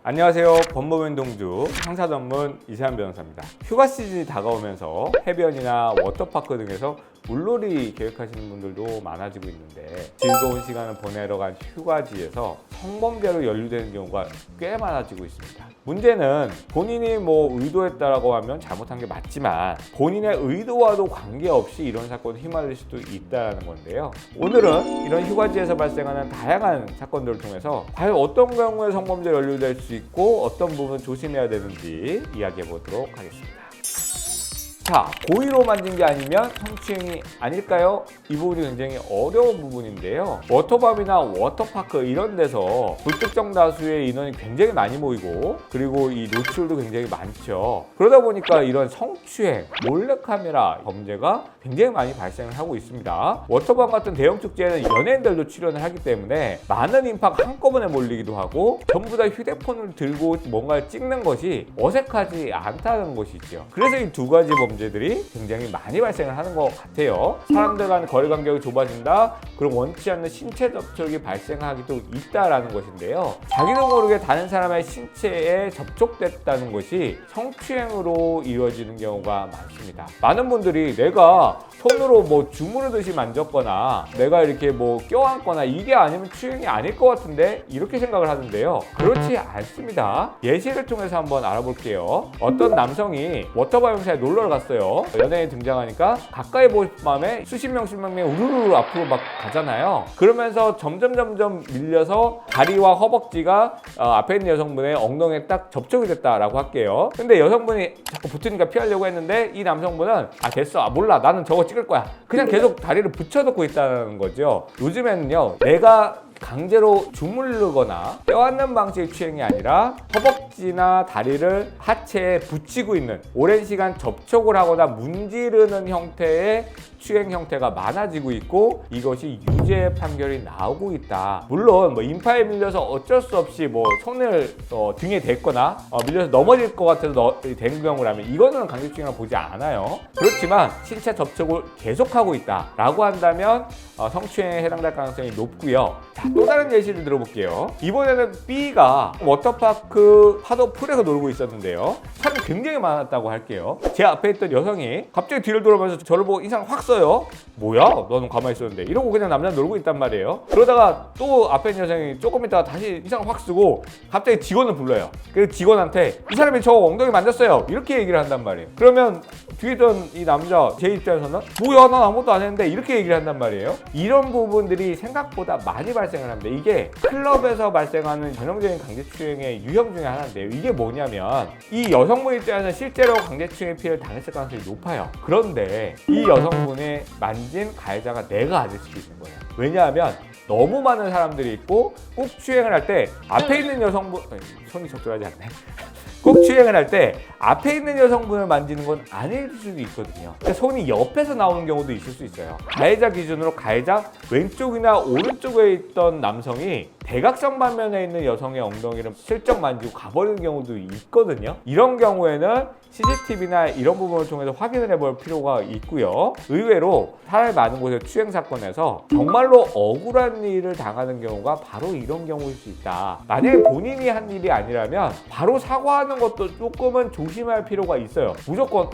안녕하세요. 법무부 동주 형사 전문 이세한 변호사입니다. 휴가 시즌이 다가오면서 해변이나 워터파크 등에서 물놀이 계획하시는 분들도 많아지고 있는데 즐거운 시간을 보내러 간 휴가지에서 성범죄로 연루되는 경우가 꽤 많아지고 있습니다. 문제는 본인이 의도했다라고 하면 잘못한 게 맞지만 본인의 의도와도 관계없이 이런 사건에 휘말릴 수도 있다는 건데요. 오늘은 이런 휴가지에서 발생하는 다양한 사건들을 통해서 과연 어떤 경우에 성범죄로 연루될 수 있고 어떤 부분 조심해야 되는지 이야기해 보도록 하겠습니다. 자, 고의로 만든 게 아니면 성추행이 아닐까요? 이 부분이 굉장히 어려운 부분인데요. 워터밤이나 워터파크 이런 데서 불특정 다수의 인원이 굉장히 많이 모이고 그리고 이 노출도 굉장히 많죠. 그러다 보니까 이런 성추행, 몰래카메라 범죄가 굉장히 많이 발생을 하고 있습니다. 워터밤 같은 대형 축제에는 연예인들도 출연을 하기 때문에 많은 인파가 한꺼번에 몰리기도 하고 전부 다 휴대폰을 들고 뭔가를 찍는 것이 어색하지 않다는 것이죠. 그래서 이 두 가지 범죄들이 굉장히 많이 발생을 하는 것 같아요. 사람들 간 거리 간격이 좁아진다. 그럼 원치 않는 신체 접촉이 발생하기도 있다라는 것인데요. 자기도 모르게 다른 사람의 신체에 접촉됐다는 것이 성추행으로 이루어지는 경우가 많습니다. 많은 분들이 내가 손으로 주무르듯이 만졌거나 내가 이렇게 껴안거나 이게 아니면 추행이 아닐 것 같은데 이렇게 생각을 하는데요. 그렇지 않습니다. 예시를 통해서 한번 알아볼게요. 어떤 남성이 워터바이옴사에 놀러 갔어요. 연예인이 등장하니까 가까이 볼 마음에 수십 명 우르르 앞으로 막 가잖아요. 그러면서 점점 밀려서 다리와 허벅지가 앞에 있는 여성분의 엉덩이에 딱 접촉이 됐다라고 할게요. 근데 여성분이 자꾸 붙으니까 피하려고 했는데 이 남성분은 됐어, 몰라, 나는 저거 찍을 거야. 그냥 계속 다리를 붙여놓고 있다는 거죠. 요즘에는요, 내가 강제로 주물르거나 껴안는 방식의 추행이 아니라 허벅지나 다리를 하체에 붙이고 있는 오랜 시간 접촉을 하거나 문지르는 형태의 추행 형태가 많아지고 있고 이것이 유죄 판결이 나오고 있다. 물론 인파에 밀려서 어쩔 수 없이 손을 등에 댔거나 밀려서 넘어질 것 같아서 된 경우라면 이거는 강제추행이라고 보지 않아요. 그렇지만 신체 접촉을 계속하고 있다라고 한다면 성추행에 해당될 가능성이 높고요. 자, 또 다른 예시를 들어볼게요. 이번에는 B가 워터파크 파도 풀에서 놀고 있었는데요. 사람이 굉장히 많았다고 할게요. 제 앞에 있던 여성이 갑자기 뒤를 돌아보면서 저를 보고 인상 확 써요. 뭐야? 너는 가만히 있었는데. 이러고 그냥 남자는 놀고 있단 말이에요. 그러다가 또 앞에 있는 여성이 조금 있다가 다시 인상을 확 쓰고 갑자기 직원을 불러요. 그래서 직원한테 이 사람이 저 엉덩이 만졌어요. 이렇게 얘기를 한단 말이에요. 그러면 뒤에 있던 이 남자 제 입장에서는 뭐야, 난 아무것도 안 했는데 이렇게 얘기를 한단 말이에요. 이런 부분들이 생각보다 많이 발생을 합니다. 이게 클럽에서 발생하는 전형적인 강제추행의 유형 중에 하나인데요. 이게 뭐냐면 이 여성분 입장에서는 실제로 강제추행의 피해를 당했을 가능성이 높아요. 그런데 이 여성분이 만진 가해자가 내가 아닐 수도 있는 거예요. 왜냐하면 너무 많은 사람들이 있고 꼭 추행을 할 때 앞에 있는 여성분 손이 적절하지 않네. 꼭 추행을 할 때 앞에 있는 여성분을 만지는 건 아닐 수도 있거든요. 그러니까 손이 옆에서 나오는 경우도 있을 수 있어요. 가해자 기준으로 가해자 왼쪽이나 오른쪽에 있던 남성이 대각선 방면에 있는 여성의 엉덩이를 슬쩍 만지고 가버리는 경우도 있거든요. 이런 경우에는 CCTV나 이런 부분을 통해서 확인을 해볼 필요가 있고요. 의외로 사람이 많은 곳의 추행 사건에서 정말로 억울한 일을 당하는 경우가 바로 이런 경우일 수 있다. 만약에 본인이 한 일이 아니라면 바로 사과하는 것도 조금은 조심할 필요가 있어요. 무조건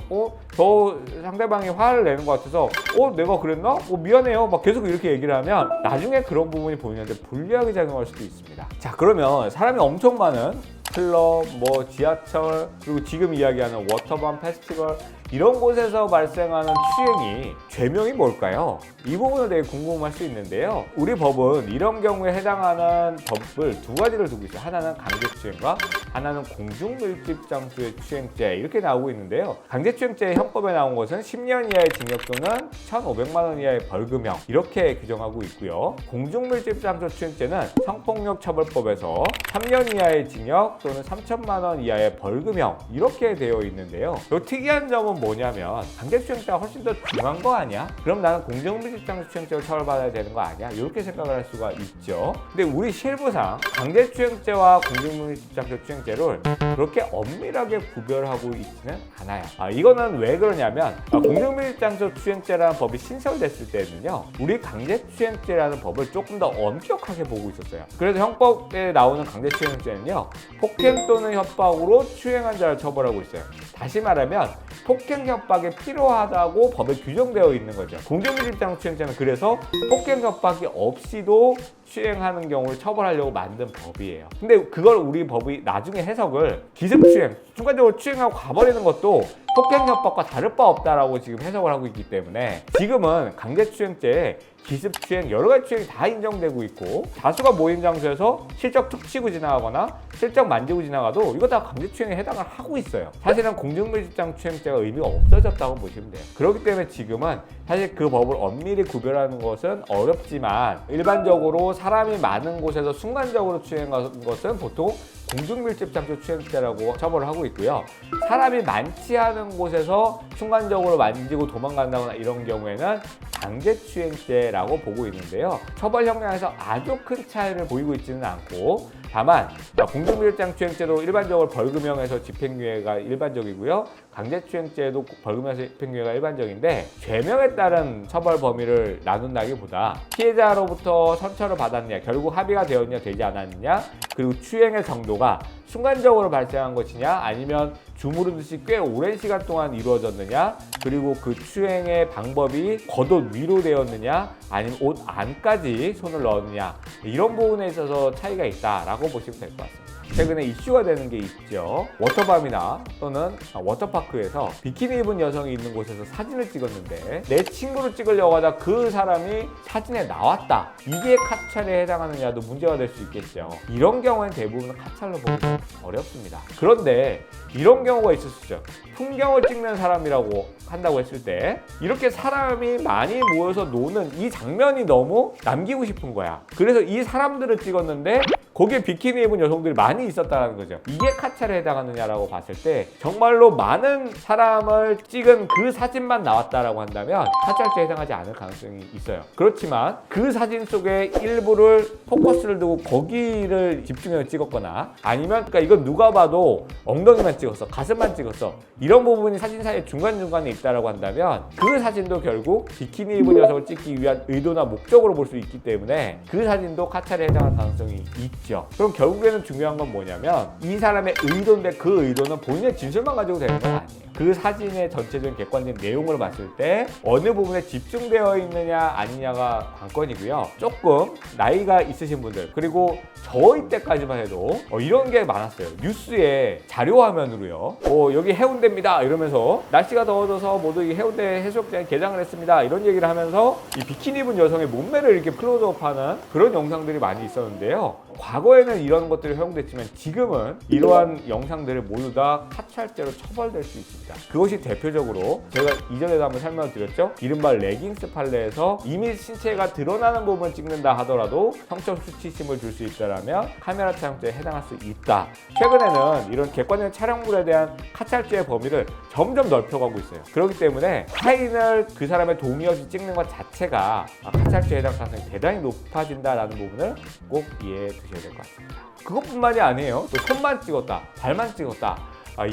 저 상대방이 화를 내는 것 같아서 내가 그랬나? 미안해요. 막 계속 이렇게 얘기를 하면 나중에 그런 부분이 본인한테 불리하게 작용할 수도 있습니다. 자, 그러면 사람이 엄청 많은 클럽, 지하철, 그리고 지금 이야기하는 워터밤 페스티벌 이런 곳에서 발생하는 추행이 죄명이 뭘까요? 이 부분은 되게 궁금할 수 있는데요. 우리 법은 이런 경우에 해당하는 법을 두 가지를 두고 있어요. 하나는 강제추행과 하나는 공중밀집장소의 추행죄 이렇게 나오고 있는데요. 강제추행죄의 형법에 나온 것은 10년 이하의 징역 또는 1,500만 원 이하의 벌금형 이렇게 규정하고 있고요. 공중밀집장소 추행죄는 성폭력처벌법에서 3년 이하의 징역 또는 3천만 원 이하의 벌금형 이렇게 되어 있는데요. 또 특이한 점은 뭐냐면 강제추행죄가 훨씬 더 중요한 거 아니야? 그럼 나는 공정밀집장소추행죄로 처벌받아야 되는 거 아니야? 이렇게 생각을 할 수가 있죠. 근데 우리 실무상 강제추행죄와 공정밀집장소추행죄를 그렇게 엄밀하게 구별하고 있지는 않아요. 이거는 왜 그러냐면 공정밀집장소추행죄라는 법이 신설됐을 때는요, 우리 강제추행죄라는 법을 조금 더 엄격하게 보고 있었어요. 그래서 형법에 나오는 강제추행죄는요, 폭행 또는 협박으로 추행한 자를 처벌하고 있어요. 다시 말하면 폭행 협박이 필요하다고 법에 규정되어 있는 거죠. 공정밀집장소추행죄는 그래서 폭행 협박이 없이도 추행하는 경우를 처벌하려고 만든 법이에요. 근데 그걸 우리 법이 나중에 해석을 기습추행, 순간적으로 추행하고 가버리는 것도 폭행 협박과 다를 바 없다라고 지금 해석을 하고 있기 때문에 지금은 강제추행죄에 기습추행, 여러 가지 추행이 다 인정되고 있고, 다수가 모인 장소에서 실적 툭 치고 지나가거나 실적 만지고 지나가도 이거 다 강제추행에 해당을 하고 있어요. 사실은 공정밀집장소추행죄가 의미가 없어졌다고 보시면 돼요. 그렇기 때문에 지금은 사실 그 법을 엄밀히 구별하는 것은 어렵지만, 일반적으로 사람이 많은 곳에서 순간적으로 추행한 것은 보통 공중밀집장소추행죄라고 처벌을 하고 있고요. 사람이 많지 않은 곳에서 순간적으로 만지고 도망간다거나 이런 경우에는 강제추행죄라고 보고 있는데요. 처벌 형량에서 아주 큰 차이를 보이고 있지는 않고, 다만 공중밀집장소추행죄도 일반적으로 벌금형에서 집행유예가 일반적이고요. 강제추행죄도 벌금형에서 집행유예가 일반적인데, 죄명에 따른 처벌 범위를 나눈다기보다 피해자로부터 선처를 받았냐, 결국 합의가 되었냐 되지 않았느냐, 그리고 추행의 정도가 순간적으로 발생한 것이냐 아니면 주무르듯이 꽤 오랜 시간 동안 이루어졌느냐, 그리고 그 추행의 방법이 겉옷 위로 되었느냐 아니면 옷 안까지 손을 넣었느냐, 이런 부분에 있어서 차이가 있다라고 보시면 될 것 같습니다. 최근에 이슈가 되는 게 있죠. 워터밤이나 또는 워터파크에서 비키니 입은 여성이 있는 곳에서 사진을 찍었는데 내 친구를 찍으려고 하다 그 사람이 사진에 나왔다. 이게 카찰에 해당하느냐도 문제가 될 수 있겠죠. 이런 경우엔 대부분 카찰로 보기 어렵습니다. 그런데 이런 경우가 있을 수 있죠. 풍경을 찍는 사람이라고 한다고 했을 때 이렇게 사람이 많이 모여서 노는 이 장면이 너무 남기고 싶은 거야. 그래서 이 사람들을 찍었는데 거기에 비키니 입은 여성들이 많이 있었다는 거죠. 이게 카찰에 해당하느냐라고 봤을 때 정말로 많은 사람을 찍은 그 사진만 나왔다라고 한다면 카찰죄에 해당하지 않을 가능성이 있어요. 그렇지만 그 사진 속에 일부를 포커스를 두고 거기를 집중해서 찍었거나, 아니면 그러니까 이건 누가 봐도 엉덩이만 찍었어, 가슴만 찍었어, 이런 부분이 사진사의 중간중간에 있다라고 한다면 그 사진도 결국 비키니 입은 여성을 찍기 위한 의도나 목적으로 볼 수 있기 때문에 그 사진도 카찰에 해당할 가능성이 있죠. 그럼 결국에는 중요한 건 뭐냐면 이 사람의 의도인데 그 의도는 본인의 진술만 가지고 되는 건 아니에요. 그 사진의 전체적인 객관적인 내용을 봤을 때 어느 부분에 집중되어 있느냐 아니냐가 관건이고요. 조금 나이가 있으신 분들, 그리고 저희 때까지만 해도 이런 게 많았어요. 뉴스에 자료화면으로요, 여기 해운대입니다 이러면서 날씨가 더워져서 모두 이 해운대 해수욕장에 개장을 했습니다 이런 얘기를 하면서 이 비키니 입은 여성의 몸매를 이렇게 클로즈업하는 그런 영상들이 많이 있었는데요. 과거에는 이런 것들이 허용됐지만 지금은 이러한 영상들을 모두 다 카찰죄로 처벌될 수 있습니다. 그것이 대표적으로 제가 이전에도 한번 설명을 드렸죠. 이른바 레깅스 판례에서 이미 신체가 드러나는 부분을 찍는다 하더라도 성적 수치심을 줄 수 있다면 카메라 촬영죄에 해당할 수 있다. 최근에는 이런 객관적인 촬영물에 대한 카찰죄의 범위를 점점 넓혀가고 있어요. 그렇기 때문에 타인을 그 사람의 동의 없이 찍는 것 자체가 카찰죄에 해당 가능성이 대단히 높아진다라는 부분을 꼭 이해해 두셔야 될 것 같습니다. 그것뿐만이 아니에요. 또 손만 찍었다, 발만 찍었다,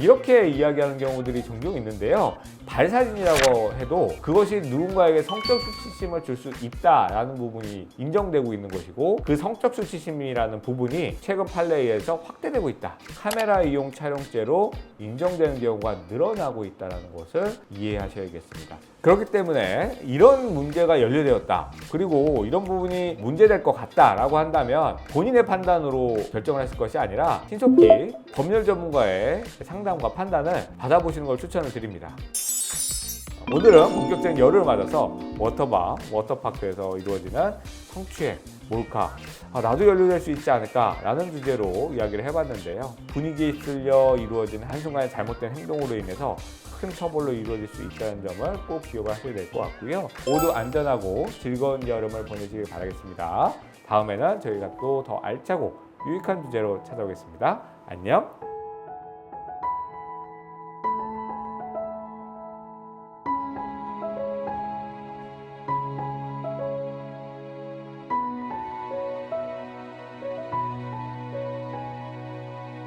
이렇게 이야기하는 경우들이 종종 있는데요. 발사진이라고 해도 그것이 누군가에게 성적 수치심을 줄 수 있다라는 부분이 인정되고 있는 것이고, 그 성적 수치심이라는 부분이 최근 판례에서 확대되고 있다. 카메라 이용 촬영죄로 인정되는 경우가 늘어나고 있다는 것을 이해하셔야겠습니다. 그렇기 때문에 이런 문제가 연루되었다, 그리고 이런 부분이 문제될 것 같다라고 한다면 본인의 판단으로 결정을 했을 것이 아니라 신속히 법률 전문가의 상담과 판단을 받아보시는 걸 추천을 드립니다. 오늘은 본격적인 열흘을 맞아서 워터밤, 워터파크에서 이루어지는 성추행, 몰카, 나도 연루될 수 있지 않을까 라는 주제로 이야기를 해봤는데요. 분위기에 쓸려 이루어진 한순간의 잘못된 행동으로 인해서 큰 처벌로 이루어질 수 있다는 점을 꼭 기억을 하셔야 될 것 같고요. 모두 안전하고 즐거운 여름을 보내시길 바라겠습니다. 다음에는 저희가 또 더 알차고 유익한 주제로 찾아오겠습니다. 안녕!